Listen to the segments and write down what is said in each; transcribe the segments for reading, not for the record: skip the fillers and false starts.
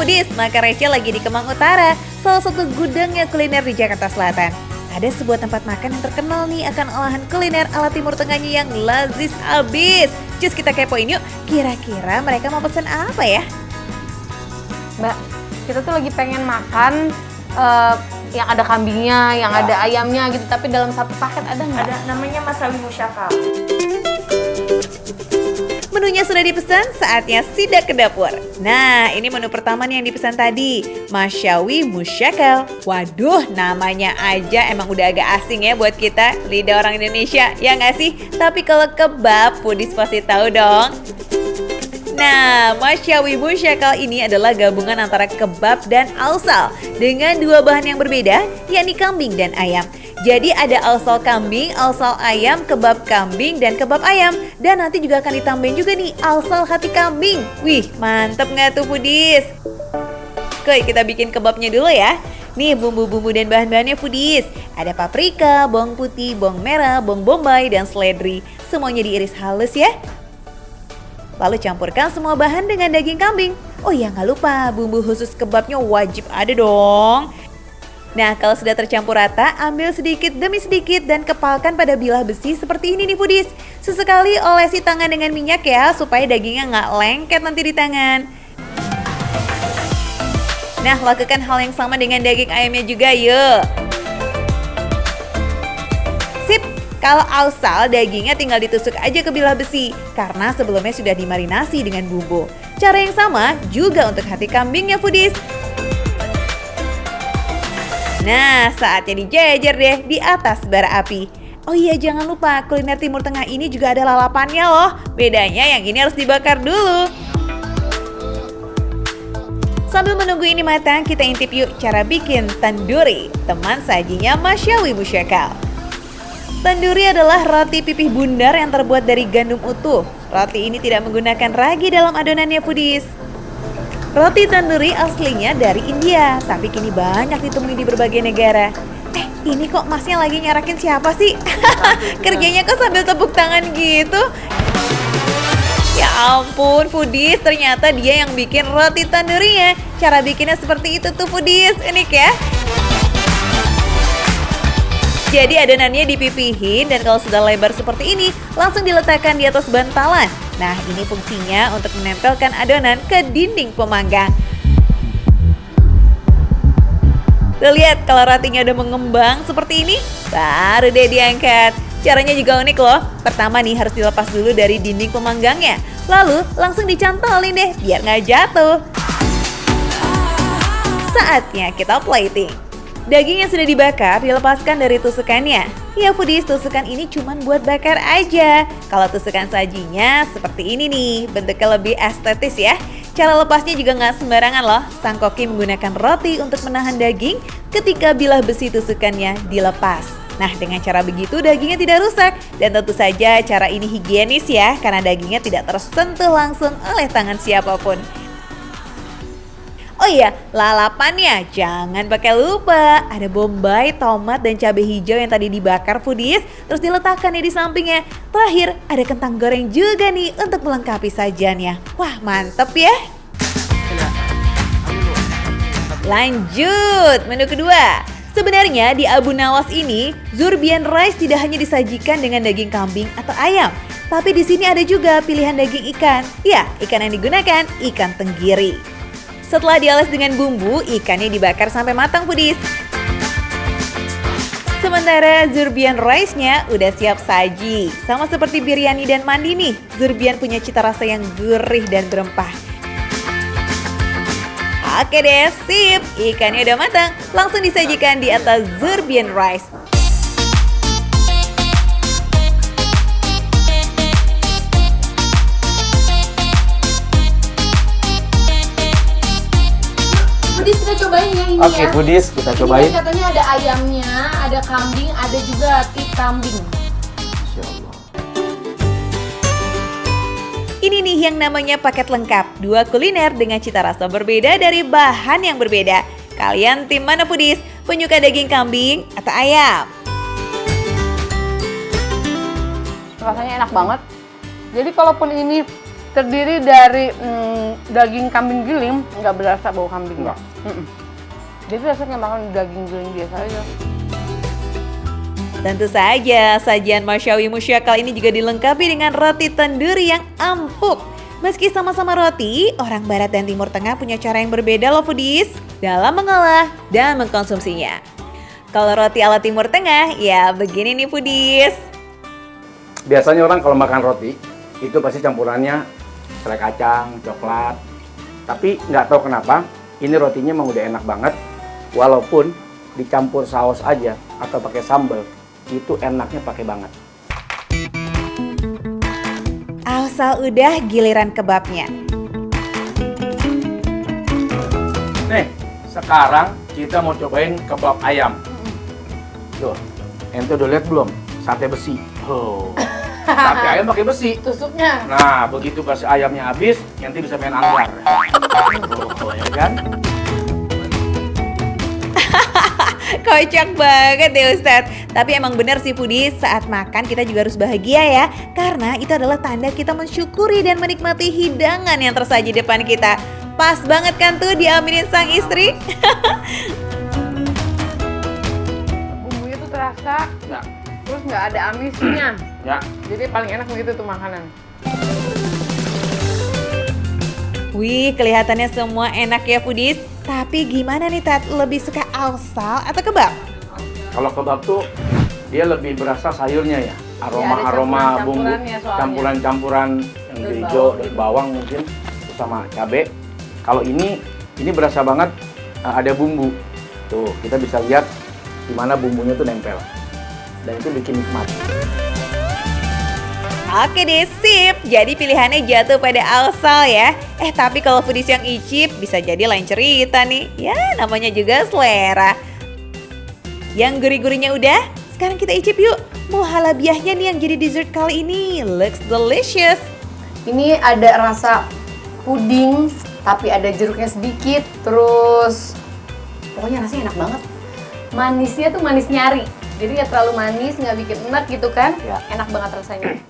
Foodies, maka Rachel lagi di Kemang Utara, salah satu gudangnya kuliner di Jakarta Selatan. Ada sebuah tempat makan yang terkenal nih akan olahan kuliner ala Timur Tengahnya yang lazis abis. Cus, kita kepoin yuk, kira-kira mereka mau pesan apa ya? Mbak, kita tuh lagi pengen makan yang ada kambingnya, yang ada ayamnya gitu, tapi dalam satu paket ada nggak? Ada, namanya Masawi Musyakal. Menunya sudah dipesan, saatnya sidak ke dapur. Nah, ini menu pertama nih yang dipesan tadi, Masyawi Musyakal. Waduh, namanya aja emang udah agak asing ya buat kita, lidah orang Indonesia, ya nggak sih? Tapi kalau kebab, Foodies pasti tahu dong. Nah, Masyawi Musyakal ini adalah gabungan antara kebab dan alsal dengan dua bahan yang berbeda, yakni kambing dan ayam. Jadi ada alsal kambing, alsal ayam, kebab kambing, dan kebab ayam. Dan nanti juga akan ditambahin juga nih alsal hati kambing. Wih, mantep nggak tuh Foodies? Oke, kita bikin kebabnya dulu ya. Nih bumbu-bumbu dan bahan-bahannya Foodies. Ada paprika, bawang putih, bawang merah, bawang bombay, dan seledri. Semuanya diiris halus ya. Lalu campurkan semua bahan dengan daging kambing. Oh ya, nggak lupa bumbu khusus kebabnya wajib ada dong. Nah, kalau sudah tercampur rata, ambil sedikit demi sedikit dan kepalkan pada bilah besi seperti ini nih Foodies. Sesekali olesi tangan dengan minyak ya, supaya dagingnya nggak lengket nanti di tangan. Nah, lakukan hal yang sama dengan daging ayamnya juga yuk. Sip, kalau alsal dagingnya tinggal ditusuk aja ke bilah besi, karena sebelumnya sudah dimarinasi dengan bumbu. Cara yang sama juga untuk hati kambingnya Foodies. Nah, saatnya dijejer deh di atas bara api. Oh iya, jangan lupa kuliner Timur Tengah ini juga ada lalapannya loh. Bedanya yang ini harus dibakar dulu. Sambil menunggu ini matang, kita intip yuk cara bikin tanduri, teman sajinya Masyawi Musyakal. Tanduri adalah roti pipih bundar yang terbuat dari gandum utuh. Roti ini tidak menggunakan ragi dalam adonannya Foodies. Roti tanduri aslinya dari India, tapi kini banyak ditemui di berbagai negara. Ini kok masnya lagi nyarakin siapa sih? Kerjanya kok sambil tepuk tangan gitu? Ya ampun Foodies, ternyata dia yang bikin roti tandurinya. Cara bikinnya seperti itu tuh Foodies, unik ya. Jadi adonannya dipipihin dan kalau sudah lebar seperti ini, langsung diletakkan di atas bantalan. Nah, ini fungsinya untuk menempelkan adonan ke dinding pemanggang. Tuh lihat, kalau rotinya udah mengembang seperti ini, baru deh diangkat. Caranya juga unik loh. Pertama nih harus dilepas dulu dari dinding pemanggangnya. Lalu langsung dicantolin deh biar nggak jatuh. Saatnya kita plating. Daging yang sudah dibakar dilepaskan dari tusukannya. Ya Foodies, tusukan ini cuma buat bakar aja. Kalau tusukan sajinya seperti ini nih, bentuknya lebih estetis ya. Cara lepasnya juga nggak sembarangan loh. Sang koki menggunakan roti untuk menahan daging ketika bilah besi tusukannya dilepas. Nah, dengan cara begitu dagingnya tidak rusak. Dan tentu saja cara ini higienis ya, karena dagingnya tidak tersentuh langsung oleh tangan siapapun. Oh iya, lalapannya jangan pakai lupa. Ada bombay, tomat, dan cabai hijau yang tadi dibakar Foodies, terus diletakkan nih di sampingnya. Terakhir, ada kentang goreng juga nih untuk melengkapi sajiannya. Wah, mantep ya. Lanjut, menu kedua. Sebenarnya di Abu Nawas ini, Zurbian rice tidak hanya disajikan dengan daging kambing atau ayam, tapi di sini ada juga pilihan daging ikan. Ya, ikan yang digunakan ikan tenggiri. Setelah dioles dengan bumbu, ikannya dibakar sampai matang Foodies. Sementara Zurbian rice-nya udah siap saji. Sama seperti biryani dan mandi nih, Zurbian punya cita rasa yang gurih dan berempah. Oke deh, sip. Ikannya udah matang, langsung disajikan di atas Zurbian rice. Foodies, kita cobain ya ini. Oke, ya. Foodies, kita Ini cobain. kan katanya ada ayamnya, ada kambing, ada juga hati kambing. Masya Allah. Ini nih yang namanya paket lengkap. Dua kuliner dengan cita rasa berbeda dari bahan yang berbeda. Kalian tim mana Foodies? Penyuka daging kambing atau ayam? Rasanya enak banget. Jadi kalaupun ini terdiri dari daging kambing giling, nggak berasa bau kambingnya. Jadi rasanya makan daging giling biasa aja. Tentu saja, sajian Masyawi Musyakal ini juga dilengkapi dengan roti tanduri yang empuk. Meski sama-sama roti, orang Barat dan Timur Tengah punya cara yang berbeda loh foodies dalam mengolah dan mengkonsumsinya. Kalau roti ala Timur Tengah, ya begini nih foodies. Biasanya orang kalau makan roti, itu pasti campurannya selai kacang, coklat. Tapi nggak tahu kenapa, ini rotinya emang udah enak banget. Walaupun dicampur saus aja atau pakai sambal, itu enaknya pakai banget. Asal udah giliran kebabnya. Nih, sekarang kita mau cobain kebab ayam. Tuh, ente udah lihat belum? Sate besi. Oh, sate ayam pakai besi. Tusuknya. Nah, begitu pas ayamnya habis, nanti bisa main anggar. Oh, ya kan? Kocak banget deh Ustadz. Tapi emang bener sih foodies, saat makan kita juga harus bahagia ya. Karena itu adalah tanda kita mensyukuri dan menikmati hidangan yang tersaji depan kita. Pas banget kan tuh diaminin sang istri. Bumbunya tuh terasa, Ya, terus nggak ada amisnya. ya. Jadi paling enak begitu tuh makanan. Wih, kelihatannya semua enak ya foodies. Tapi gimana nih Tat, lebih suka alsal atau kebab? Kalau kebab tuh dia lebih berasa sayurnya ya. Aroma bumbu, campurannya soalnya. campuran-campuran yang Daun hijau, bawang daun gitu. bawang mungkin terus sama cabai. Kalau ini berasa banget ada bumbu. Tuh, kita bisa lihat di mana bumbunya tuh nempel. Dan itu bikin nikmat. Oke deh, sip. Jadi pilihannya jatuh pada alsal ya. Tapi kalau foodies yang icip bisa jadi lain cerita nih. Ya, namanya juga selera. Yang gurih-gurihnya udah, sekarang kita icip yuk. Muhalabiahnya nih yang jadi dessert kali ini. Looks delicious. Ini ada rasa puding, tapi ada jeruknya sedikit. Terus pokoknya rasanya enak banget. Manisnya tuh manis nyari. Jadi nggak terlalu manis, nggak bikin enak gitu kan. Ya. Enak banget rasanya.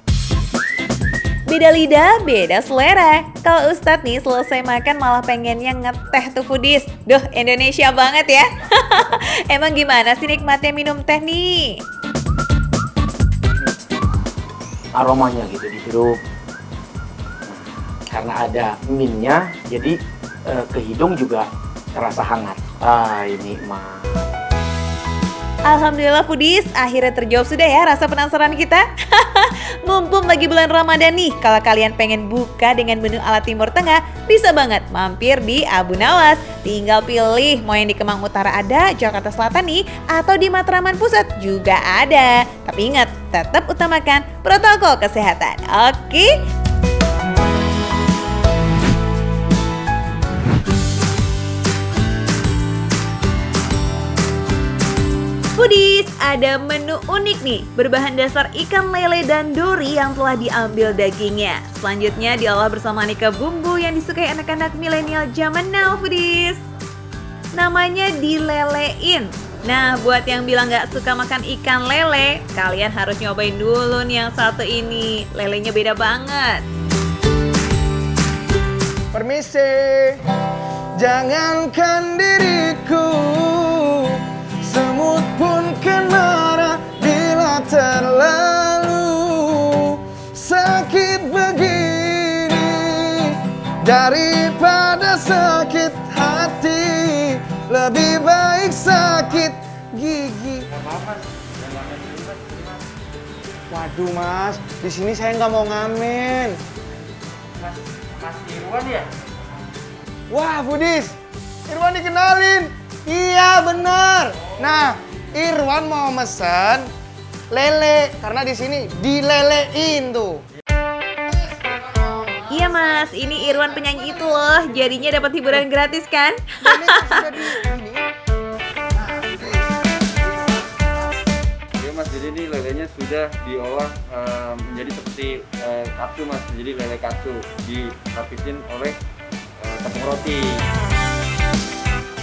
Beda lidah, beda selera. Kalau Ustadz nih selesai makan malah pengennya ngeteh tuh foodies. Duh, Indonesia banget ya. Emang gimana sih nikmatnya minum teh nih? Aromanya gitu dihirup. Karena ada minnya, jadi ke hidung juga terasa hangat. Ini mah. Alhamdulillah foodies, akhirnya terjawab sudah ya rasa penasaran kita. Mumpung lagi bulan Ramadan nih, kalau kalian pengen buka dengan menu ala Timur Tengah, bisa banget mampir di Abu Nawas. Tinggal pilih mau yang di Kemang Utara ada, Jakarta Selatan nih, atau di Matraman Pusat juga ada. Tapi ingat, tetap utamakan protokol kesehatan, oke? Foodies, ada menu unik nih, berbahan dasar ikan lele dan dori yang telah diambil dagingnya. Selanjutnya diolah bersama aneka bumbu yang disukai anak-anak milenial zaman now, Foodies. Namanya dilelein. Nah, buat yang bilang gak suka makan ikan lele, kalian harus nyobain dulu nih yang satu ini. Lelenya beda banget. Permisi, jangankan diriku, semut pun kena bila terlalu sakit begini. Daripada sakit hati, lebih baik sakit gigi. Waduh mas, di sini saya nggak mau ngamen. Mas Irwan ya? Wah, Budis, Irwan dikenalin. Iya, bener. Nah, Irwan mau mesen lele karena di sini dilelein tuh. Iya mas, ini Irwan penyanyi itu loh, jadinya dapat hiburan gratis kan? Ini sudah di ini. Iya mas, jadi ini lelenya sudah diolah menjadi seperti katsu mas, menjadi lele katsu, dilapisin oleh tepung roti.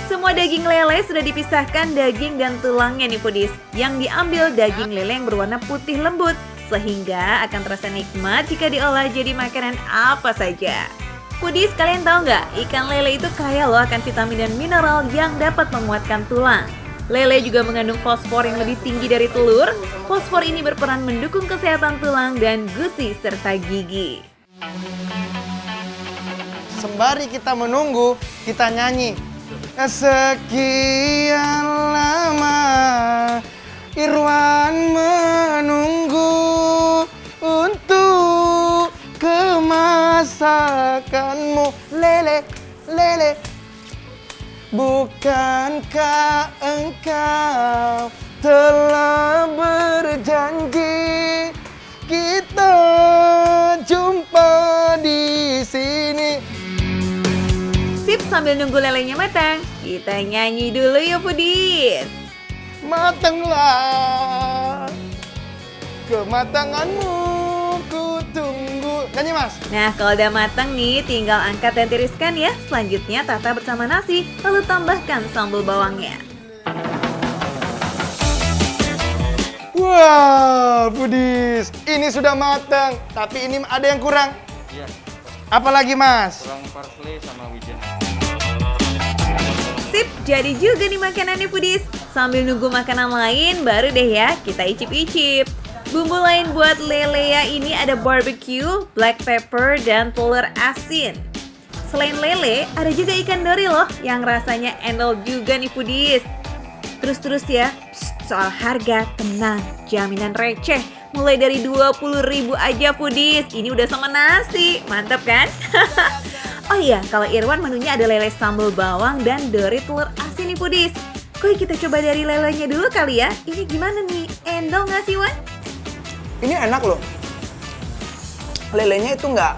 Semua daging lele sudah dipisahkan daging dan tulangnya nih Foodies. Yang diambil daging lele yang berwarna putih lembut. sehingga akan terasa nikmat jika diolah jadi makanan apa saja. Foodies, kalian tahu nggak? Ikan lele itu kaya loh akan vitamin dan mineral yang dapat menguatkan tulang. Lele juga mengandung fosfor yang lebih tinggi dari telur. Fosfor ini berperan mendukung kesehatan tulang dan gusi serta gigi. Sembari kita menunggu, kita nyanyi. Sekian lama Irwan menunggu untuk kemasakanmu. Lele, lele. Bukankah engkau telah berjanji kita jumpa di sini? Sip, sambil nunggu lelenya matang, kita nyanyi dulu ya Foodies. Matanglah kematanganmu, ku tunggu. Nyanyi Mas. Nah, kalau udah matang nih, tinggal angkat dan tiriskan ya. Selanjutnya tata bersama nasi, lalu tambahkan sambal bawangnya. Wah, Budis, ini sudah matang, tapi ini ada yang kurang. Iya, Apalagi Mas? kurang parsley sama wijen. Sip, jadi juga nih makanannya Foodies. Sambil nunggu makanan lain, baru deh ya kita icip-icip. Bumbu lain buat lelea ini ada barbecue, black pepper, dan telur asin. Selain lele, ada juga ikan dori loh yang rasanya endol juga nih Foodies. Terus ya, soal harga tenang, jaminan receh. Mulai dari 20.000 aja Foodies, ini udah sama nasi, mantap kan? Oh iya, kalau Irwan menunya ada lele sambal bawang dan dori telur asin nih Foodies. Kok kita coba dari lelenya dulu kali ya? Ini gimana nih, endol nggak sih Wan? Ini enak loh. Lelenya itu nggak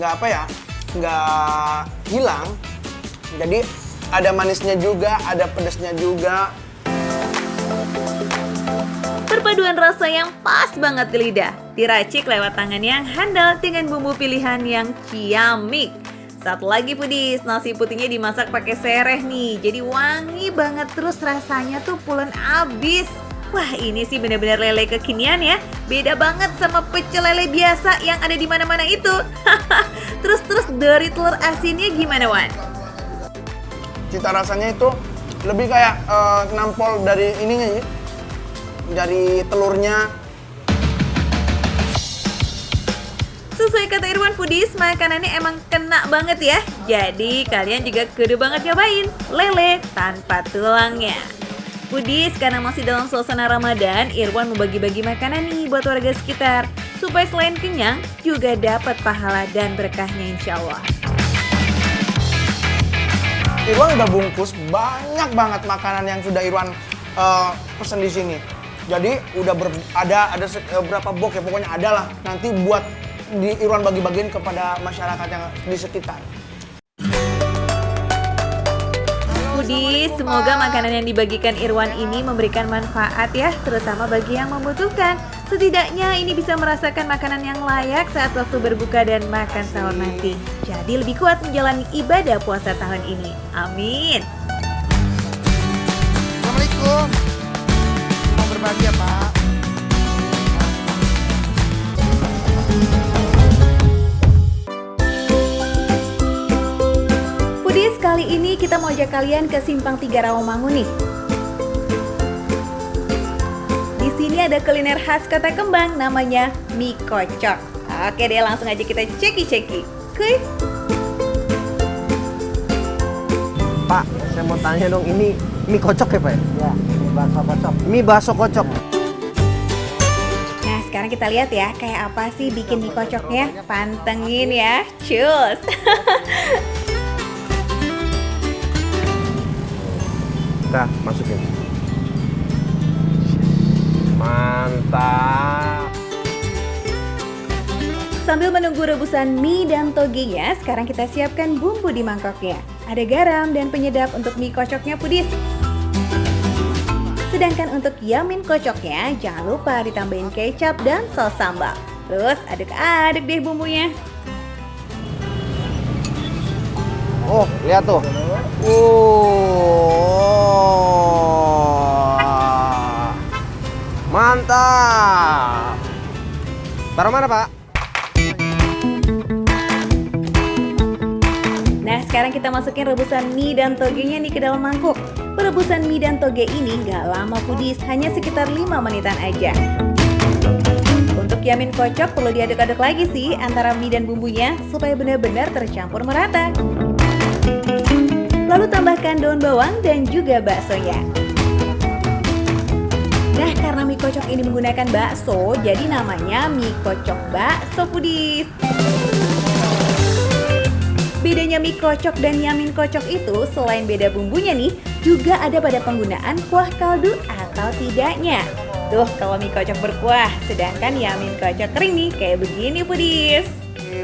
apa ya, nggak hilang. Jadi ada manisnya juga, ada pedasnya juga. Perpaduan rasa yang pas banget di lidah, diracik lewat tangan yang handal dengan bumbu pilihan yang ciamik. Satu lagi Foodies, nasi putihnya dimasak pakai sereh nih, jadi wangi banget terus rasanya tuh pulen abis. Wah, ini sih benar-benar lele kekinian ya. Beda banget sama pecel lele biasa yang ada di mana-mana itu. Terus dari telur asinnya gimana Wan? Cita rasanya itu lebih kayak nampol dari ininya ya, dari telurnya. Sesuai kata Irwan Foodies, makanannya emang kena banget ya. Jadi kalian juga kudu banget nyobain lele tanpa tulangnya. Foodies, karena masih dalam suasana Ramadan, Irwan mau bagi-bagi makanan nih buat warga sekitar. Supaya selain kenyang, juga dapat pahala dan berkahnya insya Allah. Irwan udah bungkus banyak banget makanan yang sudah Irwan pesen di sini. Jadi udah ada berapa box ya, pokoknya ada lah. Nanti buat Irwan bagi-bagiin kepada masyarakat yang di sekitar. Foodies, semoga makanan yang dibagikan Irwan ini memberikan manfaat ya, terutama bagi yang membutuhkan. Setidaknya ini bisa merasakan makanan yang layak saat waktu berbuka dan makan sahur nanti. Jadi lebih kuat menjalani ibadah puasa tahun ini. Amin. Assalamualaikum. Mau berbagi ya Pak? Foodies, kali ini kita mau ajak kalian ke Simpang 3 Rawamangun nih. Di sini ada kuliner khas Kota Kembang namanya mie kocok. Oke deh, langsung aja kita ceki-ceki. Kuy. Pak, saya mau tanya dong, ini mie kocok ya Pak? Ya, mie bakso kocok. Mie bakso kocok. Nah, sekarang kita lihat ya, kayak apa sih bikin mie kocoknya. Pantengin ya, cus. Kita masukin. Mantap. Sambil menunggu rebusan mie dan togenya, sekarang kita siapkan bumbu di mangkoknya. Ada garam dan penyedap untuk mie kocoknya Foodies. Sedangkan untuk yamin kocoknya, jangan lupa ditambahin kecap dan saus sambal. Terus aduk-aduk deh bumbunya. Oh, lihat tuh. Mantap. Taruh mana, Pak? Nah, sekarang kita masukin rebusan mie dan togenya nih ke dalam mangkuk. Perebusan mie dan toge ini nggak lama foodies, hanya sekitar 5 menitan aja. Untuk yamin kocok perlu diaduk-aduk lagi sih antara mie dan bumbunya supaya benar-benar tercampur merata. Lalu tambahkan daun bawang dan juga baksonya. Nah, karena mie kocok ini menggunakan bakso, jadi namanya mie kocok bakso foodies. Bedanya mie kocok dan yamin kocok itu selain beda bumbunya nih, juga ada pada penggunaan kuah kaldu atau tidaknya. Tuh, kalau mie kocok berkuah, sedangkan yamin kocok kering nih kayak begini foodies.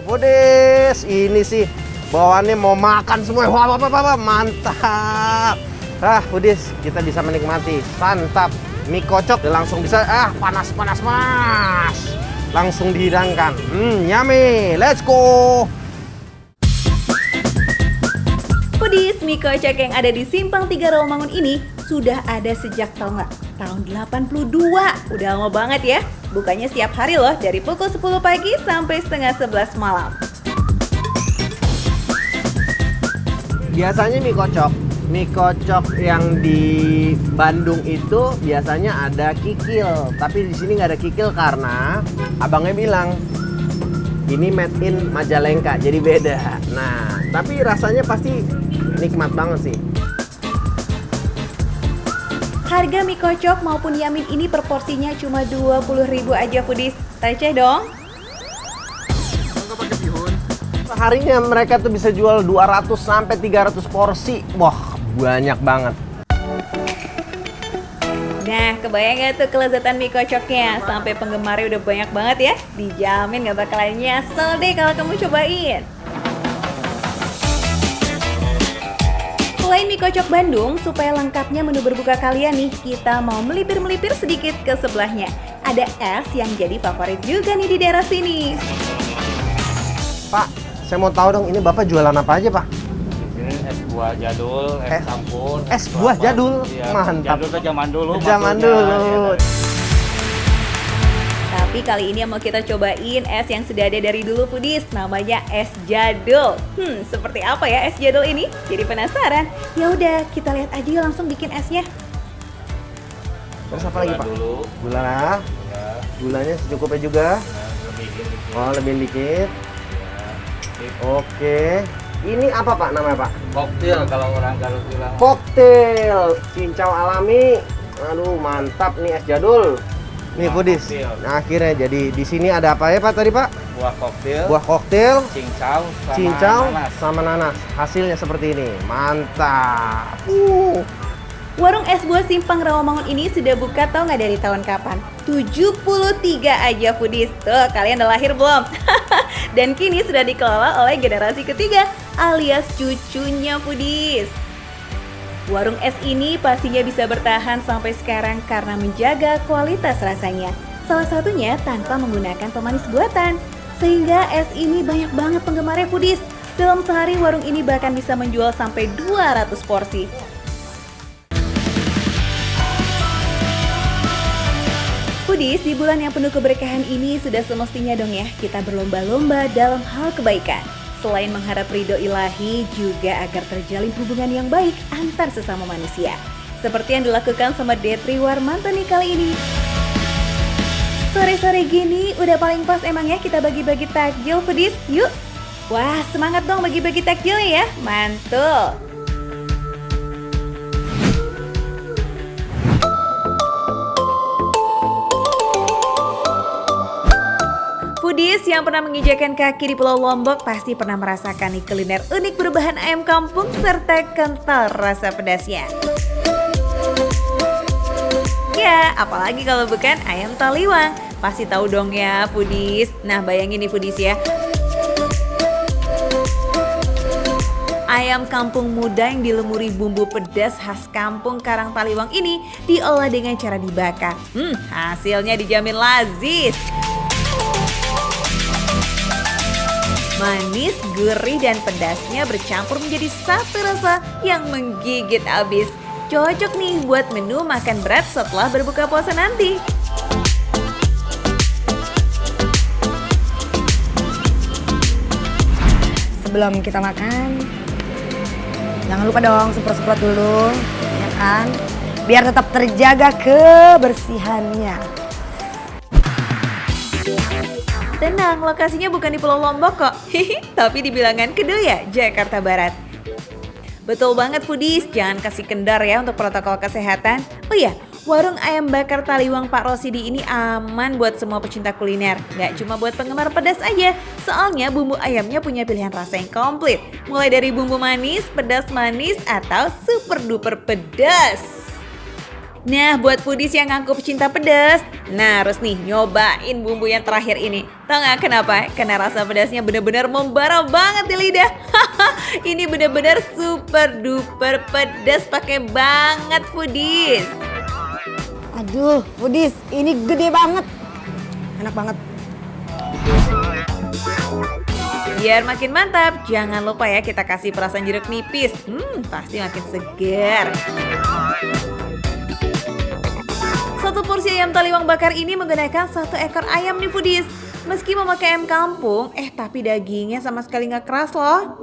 Foodies, ini sih bawaannya mau makan semua. Wah, mantap. Foodies, kita bisa menikmati santap mie kocok dan langsung bisa panas mas. Langsung dihidangkan. Yummy. Let's go. Foodies, mie kocok yang ada di Simpang 3 Rawamangun ini sudah ada sejak tahun 82. Udah lama banget ya. Bukanya setiap hari loh, dari pukul 10 pagi sampai setengah 11 malam. Biasanya mie kocok yang di Bandung itu biasanya ada kikil, tapi di sini nggak ada kikil karena abangnya bilang ini made in Majalengka, jadi beda. Nah, tapi rasanya pasti nikmat banget sih. Harga mie kocok maupun yamin ini per porsinya cuma 20.000 aja foodies. Receh dong. Harinya mereka tuh bisa jual 200 sampai 300 porsi. Wah, banyak banget. Nah, kebayang gak tuh kelezatan mie kocoknya? Sampai penggemarnya udah banyak banget ya. Dijamin gak bakalan nyesel deh kalau kamu cobain. Selain mie kocok Bandung, supaya lengkapnya menu berbuka kalian nih, kita mau melipir-melipir sedikit ke sebelahnya. Ada es yang jadi favorit juga nih di daerah sini. Pak, saya mau tahu dong, ini Bapak jualan apa aja, Pak? Ini es buah jadul, es campur. Es buah jadul? Iya, Mantap. Jadul tuh zaman dulu. Zaman maksudnya, dulu. ya. Tapi kali ini yang mau kita cobain es yang sudah ada dari dulu foodies, namanya es jadul. Seperti apa ya es jadul ini? Jadi penasaran? Ya udah, kita lihat aja yuk langsung bikin esnya. Terus apa lagi, Pak? Dulu. Gula. Gulanya secukupnya juga. Lebih dikit. Oh, lebih dikit. Oke. Ini apa, Pak, namanya, Pak? Koktail kalau orang Garut bilang. Koktail cincau alami. Aduh, mantap nih es jadul. Nih foodies. Nah, akhirnya jadi di sini ada apa ya, Pak, tadi, Pak? Buah koktail. Buah koktail, Cincau sama nanas. Hasilnya seperti ini. Mantap. Warung es buah Simpang Rawamangun ini sudah buka tau nggak dari tahun kapan? 73 aja foodies. Tuh, kalian udah lahir belum? Dan kini sudah dikelola oleh generasi ketiga alias cucunya foodies. Warung es ini pastinya bisa bertahan sampai sekarang karena menjaga kualitas rasanya. Salah satunya tanpa menggunakan pemanis buatan. Sehingga es ini banyak banget penggemarnya foodies. Dalam sehari warung ini bahkan bisa menjual sampai 200 porsi. Foodies, di bulan yang penuh keberkahan ini sudah semestinya dong ya kita berlomba-lomba dalam hal kebaikan. Selain mengharap ridho ilahi, juga agar terjalin hubungan yang baik antar sesama manusia. Seperti yang dilakukan sama Detri Warmanto nih kali ini. Sore-sore gini udah paling pas emang ya kita bagi-bagi takjil foodies, yuk! Wah, semangat dong bagi-bagi takjilnya ya, mantul! Foodies yang pernah menginjakan kaki di Pulau Lombok pasti pernah merasakan nih kuliner unik berbahan ayam kampung serta kental rasa pedasnya. Ya, apalagi kalau bukan ayam taliwang. Pasti tahu dong ya foodies. Nah, bayangin nih foodies ya. Ayam kampung muda yang dilumuri bumbu pedas khas kampung Karang Taliwang ini diolah dengan cara dibakar. Hasilnya dijamin lazis. Manis, gurih, dan pedasnya bercampur menjadi satu rasa yang menggigit abis. Cocok nih buat menu makan berat setelah berbuka puasa nanti. sebelum kita makan, jangan lupa dong semprot-semprot dulu, ya kan? Biar tetap terjaga kebersihannya. Tenang, lokasinya bukan di Pulau Lombok kok, tapi di bilangan Kedoya, Jakarta Barat. Betul banget foodies, jangan kasih kendor ya untuk protokol kesehatan. Oh iya, warung ayam bakar Taliwang Pak Rosidi ini aman buat semua pecinta kuliner. Gak cuma buat penggemar pedas aja, soalnya bumbu ayamnya punya pilihan rasa yang komplit. Mulai dari bumbu manis, pedas manis, atau super duper pedas. Nah, buat foodies yang ngaku pecinta pedas, nah harus nih nyobain bumbu yang terakhir ini. Tahu nggak kenapa? Karena rasa pedasnya bener-bener membara banget di lidah. Ini bener-bener super duper pedas, pakai banget foodies. Aduh, foodies, ini gede banget. Enak banget. Biar makin mantap, jangan lupa ya kita kasih perasan jeruk nipis. Pasti makin segar. Satu porsi ayam Taliwang bakar ini menggunakan 1 ekor ayam nih foodies. Meski memakai ayam kampung, tapi dagingnya sama sekali nggak keras loh.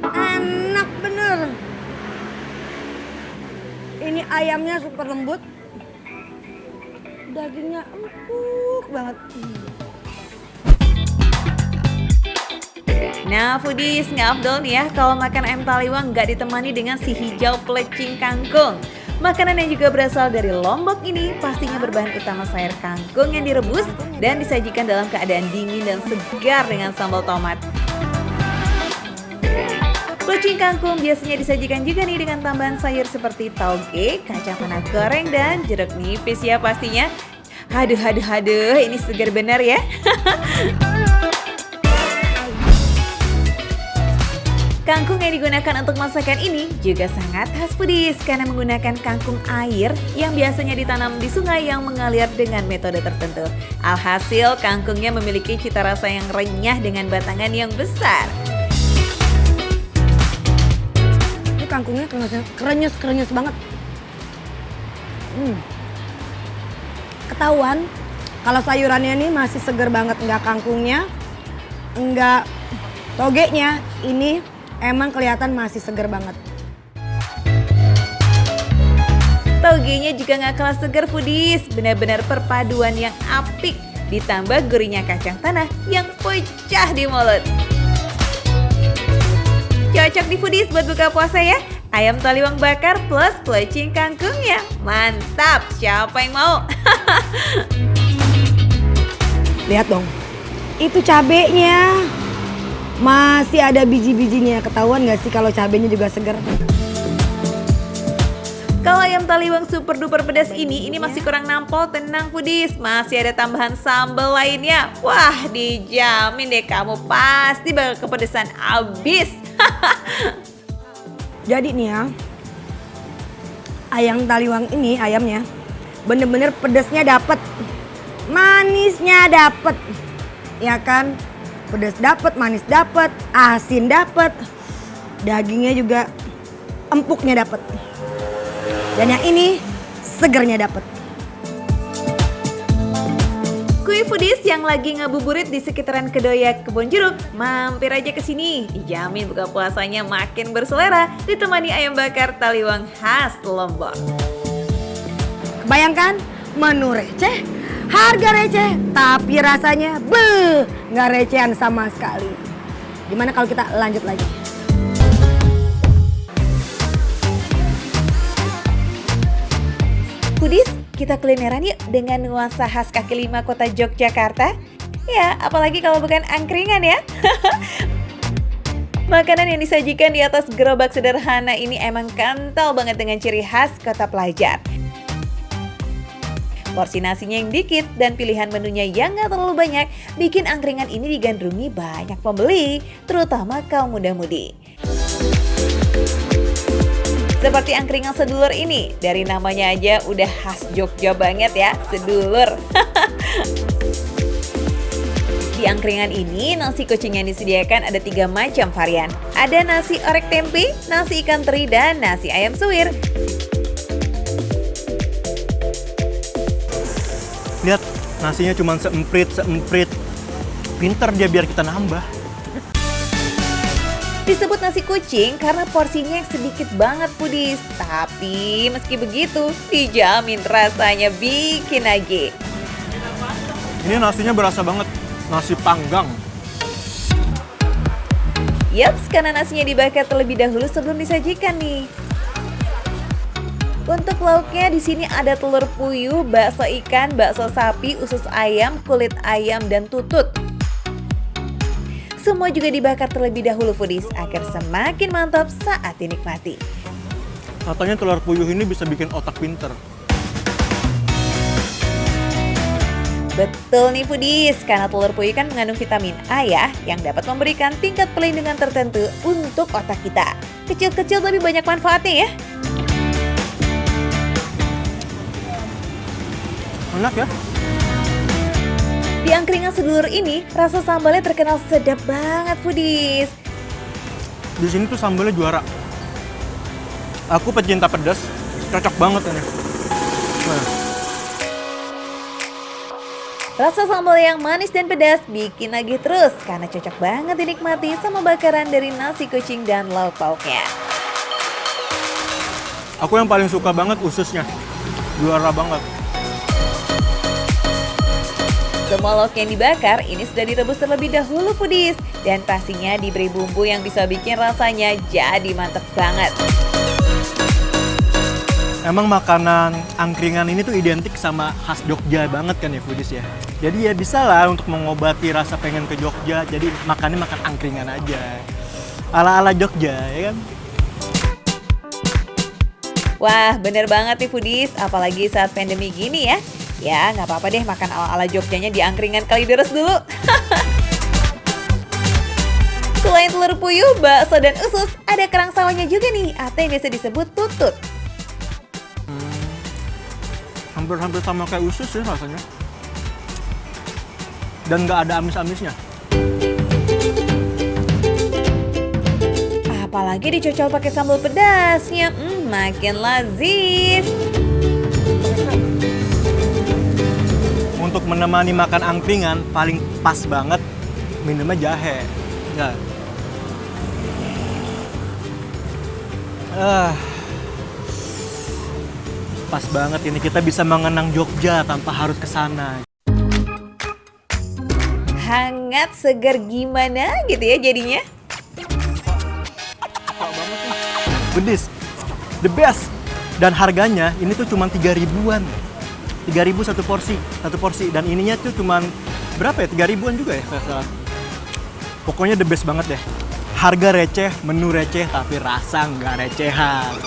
Enak bener. Ini ayamnya super lembut. Dagingnya empuk banget. Nah foodies, nggak afdol nih ya kalau makan ayam Taliwang nggak ditemani dengan si hijau pelecing kangkung. Makanan yang juga berasal dari Lombok ini pastinya berbahan utama sayur kangkung yang direbus dan disajikan dalam keadaan dingin dan segar dengan sambal tomat. Pelecing kangkung biasanya disajikan juga nih dengan tambahan sayur seperti tauge, kacang tanah goreng, dan jeruk nipis ya pastinya. Haduh, ini segar benar ya. Kangkung yang digunakan untuk masakan ini juga sangat khas foodies karena menggunakan kangkung air yang biasanya ditanam di sungai yang mengalir dengan metode tertentu. Alhasil kangkungnya memiliki cita rasa yang renyah dengan batangan yang besar. Ini kangkungnya krenyes banget. Ketahuan kalau sayurannya ini masih segar banget, nggak kangkungnya, nggak togenya, ini emang kelihatan masih segar banget. Togenya juga nggak kalah segar foodies, benar-benar perpaduan yang apik. Ditambah gurihnya kacang tanah yang pecah di mulut. Cocok di foodies buat buka puasa ya. Ayam Taliwang bakar plus pelecing kangkungnya. Mantap, siapa yang mau? Lihat dong, itu cabenya. Masih ada biji-bijinya, ketahuan gak sih kalau cabenya juga segar? Kalau ayam Taliwang super duper pedas ini masih kurang nampol, tenang foodies. Masih ada tambahan sambal lainnya. Wah, dijamin deh kamu pasti bakal kepedesan abis. Jadi nih ya, ayam Taliwang ini ayamnya bener-bener pedasnya dapet, manisnya dapet, ya kan? Pedas dapet, manis dapet, asin dapet, dagingnya juga empuknya dapet. Dan yang ini segernya dapet. Kui foodies yang lagi ngabuburit di sekitaran Kedoya Kebon Jeruk, mampir aja ke sini. Dijamin buka puasanya makin berselera ditemani ayam bakar Taliwang khas Lombok. Bayangkan menu receh, harga receh, tapi rasanya nggak recehan sama sekali. Gimana kalau kita lanjut lagi? Foodies, kita kulineran yuk dengan nuansa khas kaki lima kota Yogyakarta. Ya, apalagi kalau bukan angkringan ya. Makanan yang disajikan di atas gerobak sederhana ini emang kental banget dengan ciri khas kota pelajar. Porsi nasinya yang dikit dan pilihan menunya yang gak terlalu banyak bikin angkringan ini digandrungi banyak pembeli, terutama kaum muda-mudi. Seperti angkringan sedulur ini, dari namanya aja udah khas Jogja banget ya, sedulur. Di angkringan ini, nasi kucing yang disediakan ada 3 macam varian. Ada nasi orek tempe, nasi ikan teri, dan nasi ayam suwir. Lihat, nasinya cuma seemprit. Pinter dia biar kita nambah. Disebut nasi kucing karena porsinya yang sedikit banget foodies. Tapi meski begitu, dijamin rasanya bikin nagih. Ini nasinya berasa banget, nasi panggang. Yaps, karena nasinya dibakar terlebih dahulu sebelum disajikan nih. Untuk lauknya di sini ada telur puyuh, bakso ikan, bakso sapi, usus ayam, kulit ayam, dan tutut. Semua juga dibakar terlebih dahulu foodies agar semakin mantap saat dinikmati. Katanya telur puyuh ini bisa bikin otak pinter. Betul nih foodies, karena telur puyuh kan mengandung vitamin A ya, yang dapat memberikan tingkat perlindungan tertentu untuk otak kita. Kecil-kecil tapi banyak manfaatnya ya. Enak ya? Di angkringan sedulur ini, rasa sambalnya terkenal sedap banget foodies. Di sini tuh sambalnya juara. Aku pecinta pedas, cocok banget ini. Nah. Rasa sambal yang manis dan pedas bikin nagih terus karena cocok banget dinikmati sama bakaran dari nasi kucing dan lauk pauknya. Aku yang paling suka banget ususnya, juara banget. Semua lauk yang dibakar ini sudah direbus terlebih dahulu foodies. Dan pastinya diberi bumbu yang bisa bikin rasanya jadi mantep banget. Emang makanan angkringan ini tuh identik sama khas Jogja banget kan ya foodies ya. Jadi ya bisa lah untuk mengobati rasa pengen ke Jogja. Jadi makannya makan angkringan aja. Ala-ala Jogja ya kan. Wah, bener banget nih foodies, apalagi saat pandemi gini ya. Ya, nggak apa-apa deh makan ala-ala Jogjanya di angkringan Kalideres dulu. Selain telur puyuh, bakso, dan usus, ada kerang sawahnya juga nih, atau yang biasa disebut tutut. Hampir-hampir sama kayak usus ya rasanya. Dan nggak ada amis-amisnya. Apalagi dicocol pakai sambal pedasnya, makin lazis. Untuk menemani makan angkringan paling pas banget minumnya jahe. Ya. Pas banget ini kita bisa mengenang Jogja tanpa harus ke sana. Hangat, segar gimana gitu ya jadinya. Pedis, the best. Dan harganya ini tuh cuma 3.000-an. 3.000 satu porsi. Dan ininya tuh cuma berapa ya? 3.000-an juga ya kalau salah. Pokoknya the best banget deh. Harga receh, menu receh, tapi rasa nggak recehan.